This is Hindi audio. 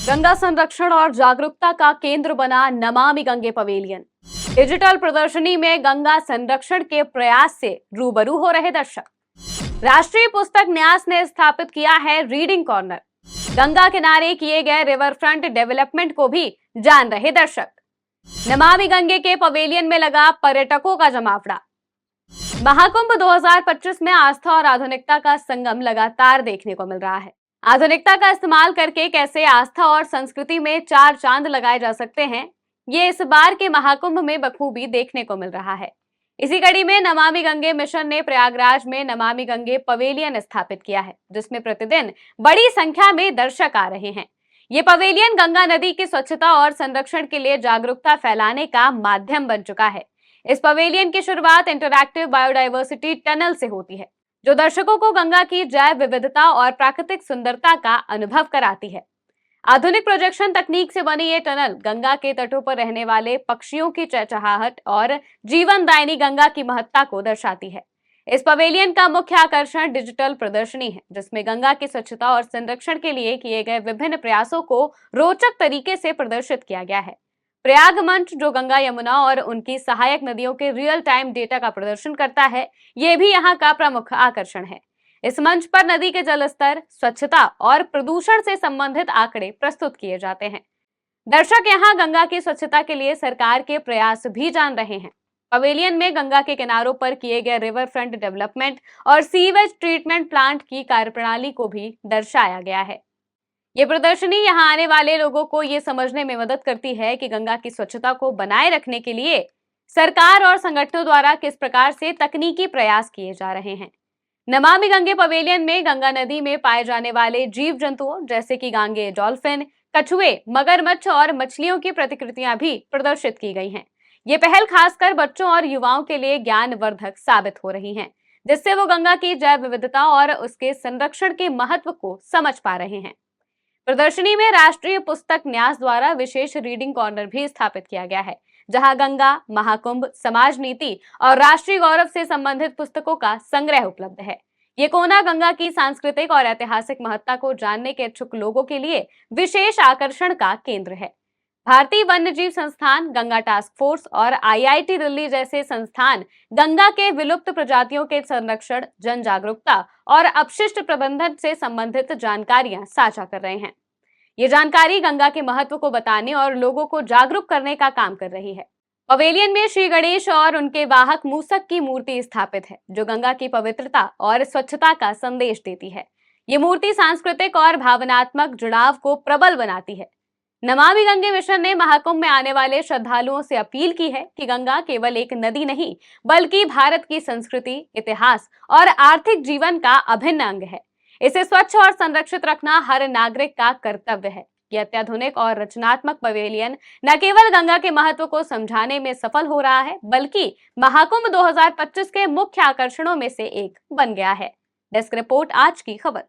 गंगा संरक्षण और जागरूकता का केंद्र बना नमामि गंगे पवेलियन। डिजिटल प्रदर्शनी में गंगा संरक्षण के प्रयास से रूबरू हो रहे दर्शक। राष्ट्रीय पुस्तक न्यास ने स्थापित किया है रीडिंग कॉर्नर। गंगा किनारे किए गए रिवर फ्रंट डेवलपमेंट को भी जान रहे दर्शक। नमामि गंगे के पवेलियन में लगा पर्यटकों का जमावड़ा। महाकुंभ 2025 में आस्था और आधुनिकता का संगम लगातार देखने को मिल रहा है। आधुनिकता का इस्तेमाल करके कैसे आस्था और संस्कृति में चार चांद लगाए जा सकते हैं, ये इस बार के महाकुंभ में बखूबी देखने को मिल रहा है। इसी कड़ी में नमामि गंगे मिशन ने प्रयागराज में नमामि गंगे पवेलियन स्थापित किया है, जिसमें प्रतिदिन बड़ी संख्या में दर्शक आ रहे हैं। ये पवेलियन गंगा नदी की स्वच्छता और संरक्षण के लिए जागरूकता फैलाने का माध्यम बन चुका है। इस पवेलियन की शुरुआत इंटरैक्टिव बायोडायवर्सिटी टनल से होती है, जो दर्शकों को गंगा की जैव विविधता और प्राकृतिक सुंदरता का अनुभव कराती है। आधुनिक प्रोजेक्शन तकनीक से बनी ये टनल गंगा के तटों पर रहने वाले पक्षियों की चहचहाहट और जीवनदायिनी गंगा की महत्ता को दर्शाती है। इस पवेलियन का मुख्य आकर्षण डिजिटल प्रदर्शनी है, जिसमें गंगा की स्वच्छता और संरक्षण के लिए किए गए विभिन्न प्रयासों को रोचक तरीके से प्रदर्शित किया गया है। प्रयाग मंच, जो गंगा, यमुना और उनकी सहायक नदियों के रियल टाइम डेटा का प्रदर्शन करता है, ये भी यहाँ का प्रमुख आकर्षण है। इस मंच पर नदी के जल स्तर, स्वच्छता और प्रदूषण से संबंधित आंकड़े प्रस्तुत किए जाते हैं। दर्शक यहाँ गंगा की स्वच्छता के लिए सरकार के प्रयास भी जान रहे हैं। पवेलियन में गंगा के किनारों पर किए गए रिवर फ्रंट डेवलपमेंट और सीवेज ट्रीटमेंट प्लांट की कार्यप्रणाली को भी दर्शाया गया है। ये प्रदर्शनी यहाँ आने वाले लोगों को ये समझने में मदद करती है कि गंगा की स्वच्छता को बनाए रखने के लिए सरकार और संगठनों द्वारा किस प्रकार से तकनीकी प्रयास किए जा रहे हैं। नमामि गंगे पवेलियन में गंगा नदी में पाए जाने वाले जीव जंतुओं जैसे कि गांगे, डॉल्फिन, कछुए, मगरमच्छ और मछलियों की प्रतिकृतियां भी प्रदर्शित की गई हैं। ये पहल खासकर बच्चों और युवाओं के लिए ज्ञानवर्धक साबित हो रही है, जिससे वो गंगा की जैव विविधता और उसके संरक्षण के महत्व को समझ पा रहे हैं। प्रदर्शनी में राष्ट्रीय पुस्तक न्यास द्वारा विशेष रीडिंग कॉर्नर भी स्थापित किया गया है, जहां गंगा, महाकुंभ, समाज नीति और राष्ट्रीय गौरव से संबंधित पुस्तकों का संग्रह उपलब्ध है। ये कोना गंगा की सांस्कृतिक और ऐतिहासिक महत्ता को जानने के इच्छुक लोगों के लिए विशेष आकर्षण का केंद्र है। भारतीय वन्यजीव संस्थान, गंगा टास्क फोर्स और IIT दिल्ली जैसे संस्थान गंगा के विलुप्त प्रजातियों के संरक्षण, जन जागरूकता और अपशिष्ट प्रबंधन से संबंधित जानकारियां साझा कर रहे हैं। ये जानकारी गंगा के महत्व को बताने और लोगों को जागरूक करने का काम कर रही है। पवेलियन में श्री गणेश और उनके वाहक मूसक की मूर्ति स्थापित है, जो गंगा की पवित्रता और स्वच्छता का संदेश देती है। ये मूर्ति सांस्कृतिक और भावनात्मक जुड़ाव को प्रबल बनाती है। नमामि गंगे मिशन ने महाकुंभ में आने वाले श्रद्धालुओं से अपील की है कि गंगा केवल एक नदी नहीं, बल्कि भारत की संस्कृति, इतिहास और आर्थिक जीवन का अभिन्न अंग है। इसे स्वच्छ और संरक्षित रखना हर नागरिक का कर्तव्य है। यह अत्याधुनिक और रचनात्मक पवेलियन न केवल गंगा के महत्व को समझाने में सफल हो रहा है, बल्कि महाकुंभ 2025 के मुख्य आकर्षणों में से एक बन गया है। डेस्क रिपोर्ट, आज की खबर।